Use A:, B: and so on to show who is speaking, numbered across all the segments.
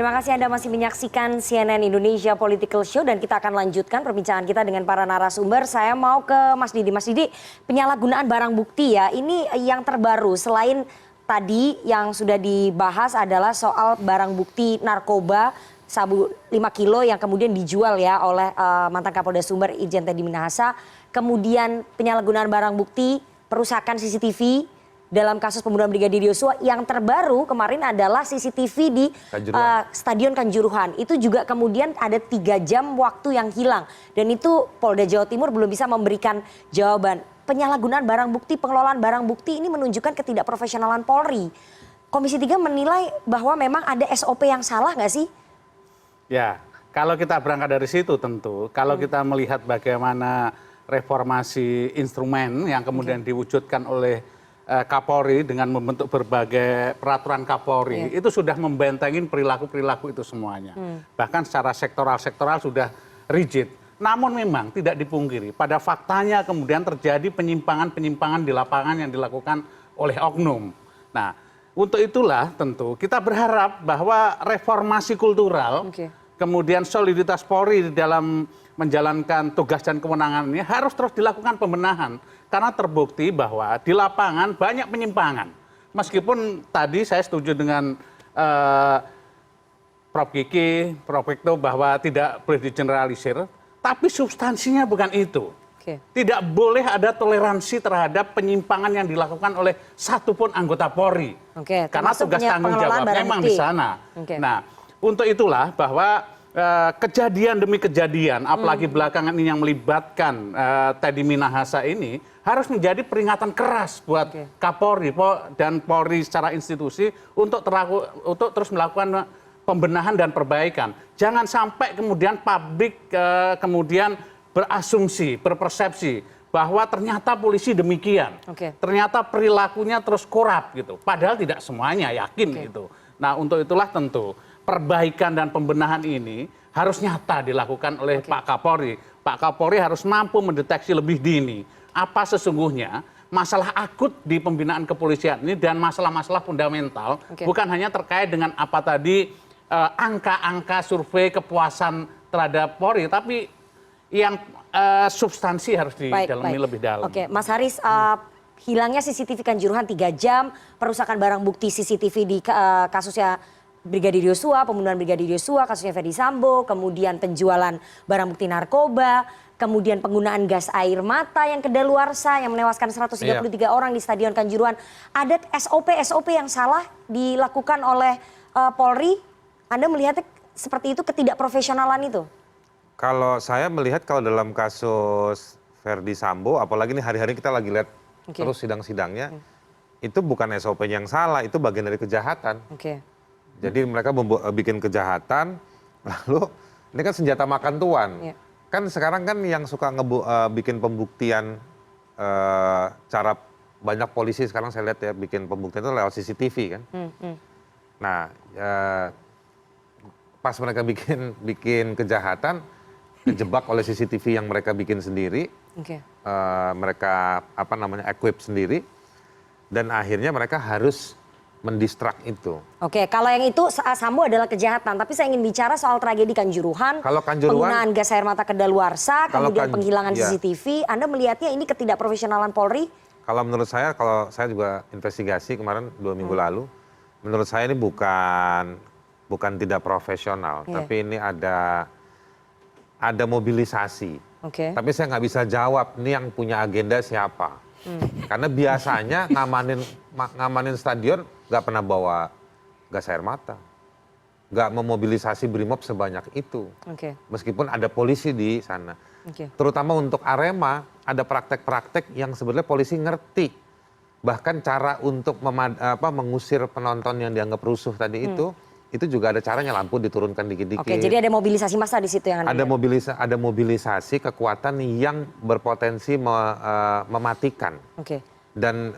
A: Terima kasih Anda masih menyaksikan CNN Indonesia Political Show dan kita akan lanjutkan perbincangan kita dengan para narasumber. Saya mau ke Mas Didi. Mas Didi, penyalahgunaan barang bukti ya, ini yang terbaru selain tadi yang sudah dibahas adalah soal barang bukti narkoba sabu 5 kilo yang kemudian dijual ya oleh mantan Kapolda Sumber Irjen Teddy Minahasa. Kemudian penyalahgunaan barang bukti, perusakan CCTV dalam kasus pembunuhan Brigadir Yosua. Yang terbaru kemarin adalah CCTV di Stadion Kanjuruhan. Itu juga kemudian ada 3 jam waktu yang hilang. Dan itu Polda Jawa Timur belum bisa memberikan jawaban. Penyalahgunaan barang bukti, pengelolaan barang bukti ini menunjukkan ketidakprofesionalan Polri. Komisi 3 menilai bahwa memang ada SOP yang salah nggak sih?
B: Ya, kalau kita berangkat dari situ tentu, kalau kita melihat bagaimana reformasi instrumen yang kemudian diwujudkan oleh Kapolri dengan membentuk berbagai peraturan Kapolri, itu sudah membentengin perilaku-perilaku itu semuanya. Bahkan secara sektoral-sektoral sudah rigid. Namun memang tidak dipungkiri, pada faktanya kemudian terjadi penyimpangan-penyimpangan di lapangan yang dilakukan oleh oknum. Nah, untuk itulah tentu kita berharap bahwa reformasi kultural, kemudian soliditas Polri di dalam menjalankan tugas dan kewenangan ini harus terus dilakukan pembenahan. Karena terbukti bahwa di lapangan banyak penyimpangan. Meskipun tadi saya setuju dengan Prof. Kiki, Prof. Vikto bahwa tidak boleh digeneralisir, tapi substansinya bukan itu. Tidak boleh ada toleransi terhadap penyimpangan yang dilakukan oleh satupun anggota Polri. Karena tugas tanggung jawabnya memang di sana. Nah, untuk itulah bahwa kejadian demi kejadian, apalagi belakangan ini yang melibatkan Teddy Minahasa ini, harus menjadi peringatan keras buat Kapolri dan Polri secara institusi untuk terus melakukan pembenahan dan perbaikan. Jangan sampai kemudian publik kemudian berasumsi, berpersepsi bahwa ternyata polisi demikian, ternyata perilakunya terus korup gitu. Padahal tidak semuanya, yakin gitu. Nah, untuk itulah tentu perbaikan dan pembenahan ini harus nyata dilakukan oleh Pak Kapolri. Pak Kapolri harus mampu mendeteksi lebih dini apa sesungguhnya masalah akut di pembinaan kepolisian ini dan masalah-masalah fundamental, bukan hanya terkait dengan apa tadi angka-angka survei kepuasan terhadap Polri, tapi yang substansi harus didalami lebih dalam.
A: Mas Haris, hilangnya CCTV Kanjuruhan 3 jam, perusakan barang bukti CCTV di kasusnya Brigadir Yosua, pembunuhan Brigadir Yosua, kasusnya Ferdy Sambo, kemudian penjualan barang bukti narkoba, kemudian penggunaan gas air mata yang kedaluarsa yang menewaskan 133 orang di Stadion Kanjuruhan. Ada SOP yang salah dilakukan oleh Polri? Anda melihatnya seperti itu, ketidakprofesionalan itu?
C: Kalau saya melihat kalau dalam kasus Ferdy Sambo, apalagi ini hari-hari kita lagi lihat terus sidang-sidangnya, itu bukan SOP yang salah, itu bagian dari kejahatan. Jadi mereka bikin kejahatan, lalu ini kan senjata makan tuan. Kan sekarang kan yang suka bikin pembuktian, cara banyak polisi sekarang saya lihat ya bikin pembuktian itu lewat CCTV kan. Nah, pas mereka bikin kejahatan, kejebak oleh CCTV yang mereka bikin sendiri, mereka equip sendiri, dan akhirnya mereka harus mendistrak itu.
A: Kalau yang itu Sambo adalah kejahatan, tapi saya ingin bicara soal tragedi Kanjuruhan, penggunaan gas air mata kedaluarsa, kemudian penghilangan CCTV. Anda melihatnya ini ketidakprofesionalan Polri?
C: Kalau menurut saya, kalau saya juga investigasi kemarin 2 minggu lalu, menurut saya ini bukan tidak profesional, tapi ini ada mobilisasi. Tapi saya nggak bisa jawab ini yang punya agenda siapa. Karena biasanya ngamanin stadion nggak pernah bawa gas air mata, nggak memobilisasi Brimob sebanyak itu. Meskipun ada polisi di sana. Terutama untuk Arema ada praktek-praktek yang sebenarnya polisi ngerti. Bahkan cara untuk mengusir penonton yang dianggap rusuh tadi itu juga ada caranya, lampu diturunkan dikit-dikit.
A: Jadi ada mobilisasi massa di situ yang
C: ada mobilisasi kekuatan yang berpotensi mematikan. Dan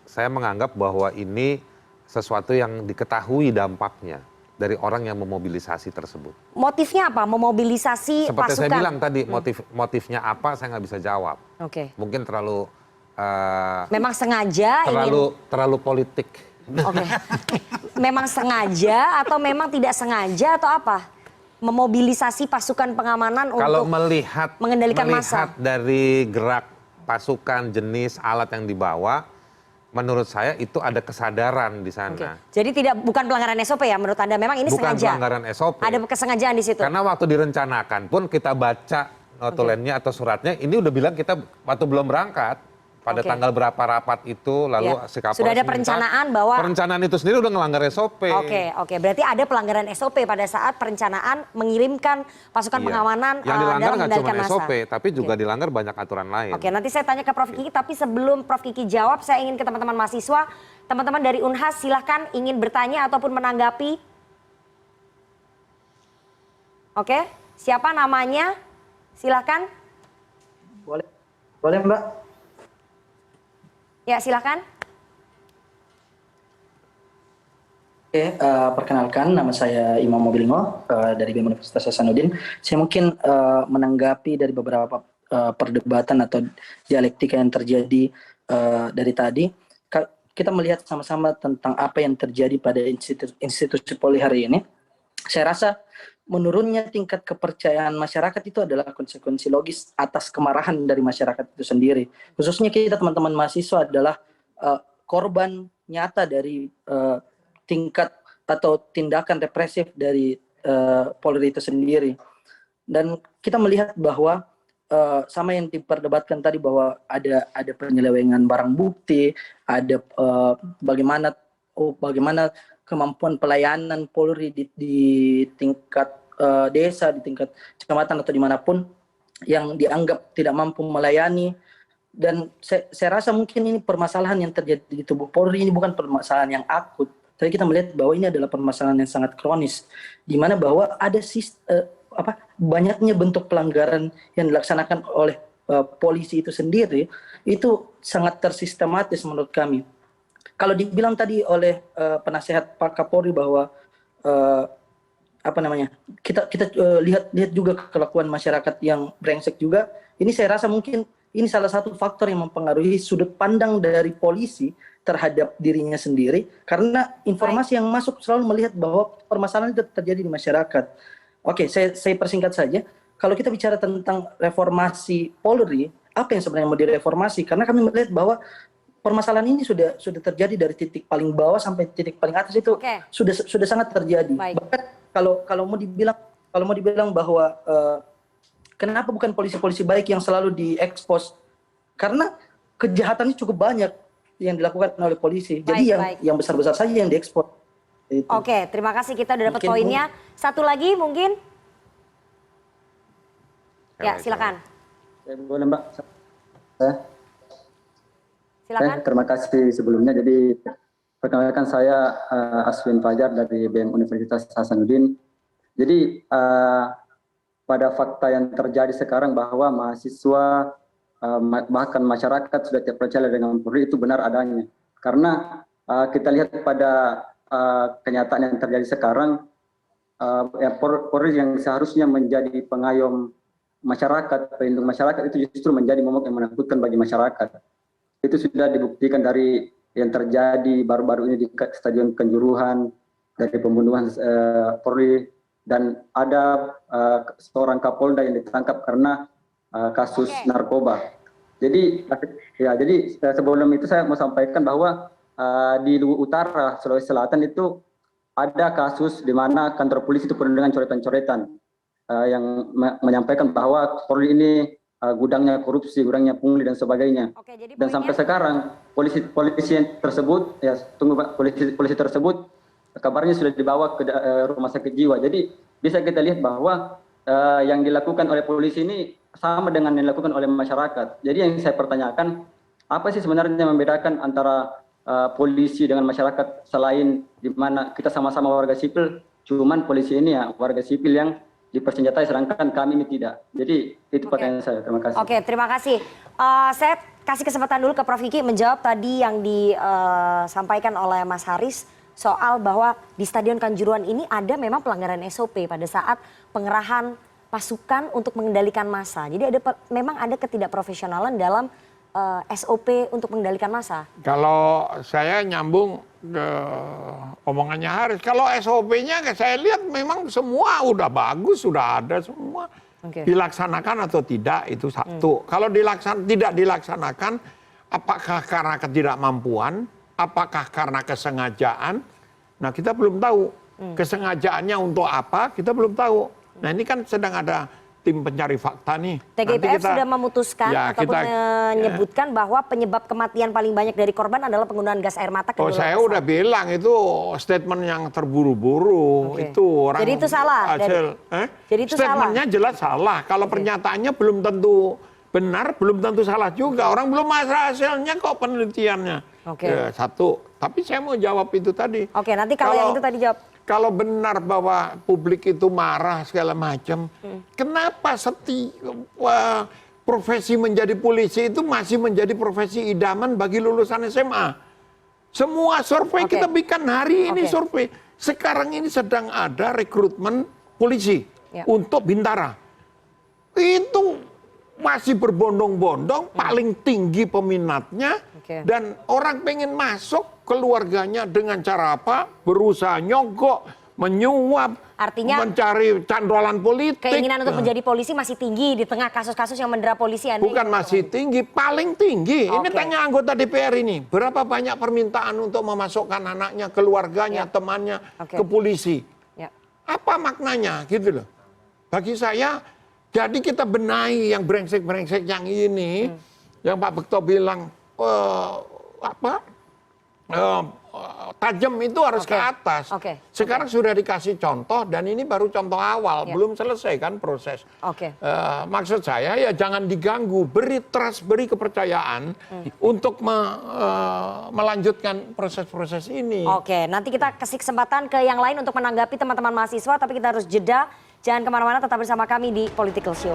C: saya menganggap bahwa ini sesuatu yang diketahui dampaknya dari orang yang memobilisasi tersebut.
A: Motifnya apa? Memobilisasi
C: seperti
A: pasukan?
C: Saya bilang tadi, motifnya apa saya nggak bisa jawab. Mungkin terlalu
A: memang sengaja
C: terlalu politik.
A: Oke. Memang sengaja atau memang tidak sengaja atau apa? Memobilisasi pasukan pengamanan
C: Kalau
A: untuk mengendalikan massa.
C: melihat dari gerak pasukan, jenis alat yang dibawa, menurut saya itu ada kesadaran di sana.
A: Jadi bukan pelanggaran SOP ya menurut Anda? Memang ini
C: Bukan
A: sengaja?
C: pelanggaran SOP.
A: Ada kesengajaan di situ?
C: Karena waktu direncanakan pun kita baca notulennya atau suratnya, ini udah bilang kita waktu belum berangkat, pada tanggal berapa rapat itu, lalu si Kapolres
A: sudah ada
C: minta,
A: perencanaan bahwa...
C: Perencanaan itu sendiri udah ngelanggar SOP.
A: Oke. Berarti ada pelanggaran SOP pada saat perencanaan mengirimkan pasukan pengamanan
C: yang dilanggar
A: dalam
C: nggak cuma
A: mengendalikan massa.
C: SOP, tapi juga dilanggar banyak aturan lain.
A: Oke, nanti saya tanya ke Prof. Kiki, tapi sebelum Prof. Kiki jawab, saya ingin ke teman-teman mahasiswa. Teman-teman dari Unhas silahkan ingin bertanya ataupun menanggapi. Oke, siapa namanya? Silahkan.
D: Boleh Mbak.
A: Ya, silahkan.
D: Oke, perkenalkan nama saya Imam Mobilingo dari BEM Universitas Hasanuddin. Saya mungkin menanggapi dari beberapa perdebatan atau dialektika yang terjadi dari tadi. Kita melihat sama-sama tentang apa yang terjadi pada institusi Polri hari ini. Saya rasa menurunnya tingkat kepercayaan masyarakat itu adalah konsekuensi logis atas kemarahan dari masyarakat itu sendiri. Khususnya kita teman-teman mahasiswa adalah korban nyata dari tingkat atau tindakan represif dari Polri itu sendiri. Dan kita melihat bahwa sama yang diperdebatkan tadi bahwa ada penyelewengan barang bukti, ada bagaimana kemampuan pelayanan Polri di tingkat desa, di tingkat kecamatan atau dimanapun yang dianggap tidak mampu melayani. Dan saya rasa mungkin ini permasalahan yang terjadi di tubuh Polri ini bukan permasalahan yang akut, tapi kita melihat bahwa ini adalah permasalahan yang sangat kronis, di mana bahwa ada banyaknya bentuk pelanggaran yang dilaksanakan oleh polisi itu sendiri, itu sangat tersistematis menurut kami. Kalau dibilang tadi oleh penasehat Pak Kapolri bahwa kita lihat juga kelakuan masyarakat yang brengsek juga, ini saya rasa mungkin ini salah satu faktor yang mempengaruhi sudut pandang dari polisi terhadap dirinya sendiri, karena informasi yang masuk selalu melihat bahwa permasalahan itu terjadi di masyarakat. Oke, saya persingkat saja. Kalau kita bicara tentang reformasi Polri, apa yang sebenarnya mau direformasi? Karena kami melihat bahwa permasalahan ini sudah terjadi dari titik paling bawah sampai titik paling atas itu sudah sangat terjadi. Bahkan kalau mau dibilang bahwa kenapa bukan polisi-polisi baik yang selalu diekspos? Karena kejahatannya cukup banyak yang dilakukan oleh polisi. Jadi yang besar-besar saja yang diekspos.
A: Oke, terima kasih, kita udah dapat poinnya. Satu lagi mungkin? Ya, silakan.
E: Boleh Mbak.
A: Silakan.
E: Terima kasih sebelumnya. Jadi perkenalkan saya Aswin Fajar dari BEM Universitas Hasanuddin. Jadi pada fakta yang terjadi sekarang bahwa mahasiswa bahkan masyarakat sudah tidak percaya dengan Polri itu benar adanya. Karena kita lihat pada kenyataan yang terjadi sekarang, Polri yang seharusnya menjadi pengayom masyarakat, pelindung masyarakat itu justru menjadi momok yang menakutkan bagi masyarakat. Itu sudah dibuktikan dari yang terjadi baru-baru ini di Stadion Kanjuruhan, dari pembunuhan Polri, dan ada seorang Kapolda yang ditangkap karena kasus narkoba. Jadi sebelum itu saya mau sampaikan bahwa di Luwu Utara, Sulawesi Selatan itu ada kasus di mana kantor polisi itu penuh dengan coretan-coretan yang menyampaikan bahwa Polri ini gudangnya korupsi, gudangnya pungli dan sebagainya. Dan sampai sekarang polisi tersebut, polisi tersebut kabarnya sudah dibawa ke rumah sakit jiwa. Jadi bisa kita lihat bahwa yang dilakukan oleh polisi ini sama dengan yang dilakukan oleh masyarakat. Jadi yang saya pertanyakan, apa sih sebenarnya yang membedakan antara polisi dengan masyarakat, selain di mana kita sama-sama warga sipil, cuman polisi ini ya warga sipil yang dipersenjatai, sedangkan kami ini tidak. Jadi itu pertanyaan saya. Terima kasih.
A: Oke, terima kasih. Saya kasih kesempatan dulu ke Prof. Kiki menjawab tadi yang disampaikan oleh Mas Haris soal bahwa di Stadion Kanjuruhan ini ada memang pelanggaran SOP pada saat pengerahan pasukan untuk mengendalikan massa. Jadi memang ada ketidakprofesionalan dalam SOP untuk mengendalikan massa?
F: Kalau saya nyambung ke omongannya Haris, kalau SOP-nya saya lihat memang semua udah bagus, sudah ada semua. Dilaksanakan atau tidak itu satu. Kalau tidak dilaksanakan, apakah karena ketidakmampuan, apakah karena kesengajaan? Nah kita belum tahu. Kesengajaannya untuk apa, kita belum tahu. Nah ini kan sedang ada tim pencari fakta nih.
A: TGIPF sudah memutuskan ataupun menyebutkan bahwa penyebab kematian paling banyak dari korban adalah penggunaan gas air mata.
F: Saya udah bilang itu statement yang terburu-buru. Itu orang.
A: Jadi itu salah. Jadi itu
F: statementnya jelas salah. Kalau pernyataannya belum tentu benar, belum tentu salah juga. Orang belum masuk hasilnya kok penelitiannya. Satu. Tapi saya mau jawab itu tadi.
A: Nanti kalau yang itu tadi jawab.
F: Kalau benar bahwa publik itu marah segala macam, kenapa profesi menjadi polisi itu masih menjadi profesi idaman bagi lulusan SMA? Semua survei kita bikin hari ini survei. Sekarang ini sedang ada rekrutmen polisi untuk Bintara. Itu masih berbondong-bondong, paling tinggi peminatnya, dan orang pengen masuk keluarganya dengan cara apa? Berusaha nyogok, menyuap,
A: artinya
F: mencari candolan politik.
A: Keinginan untuk menjadi polisi masih tinggi di tengah kasus-kasus yang mendera polisi.
F: Bukan masih tinggi, paling tinggi. Ini tanya anggota DPR ini, berapa banyak permintaan untuk memasukkan anaknya, keluarganya, temannya ke polisi? Apa maknanya gitu loh? Bagi saya, jadi kita benahi yang brengsek-brengsek yang ini, yang Pak Bekto bilang tajam itu harus ke atas. Sekarang sudah dikasih contoh dan ini baru contoh awal, belum selesai kan proses. Maksud saya ya jangan diganggu, beri trust, beri kepercayaan untuk melanjutkan proses-proses ini.
A: Nanti kita kasih kesempatan ke yang lain untuk menanggapi teman-teman mahasiswa, tapi kita harus jeda. Jangan kemana-mana, tetap bersama kami di Political Show.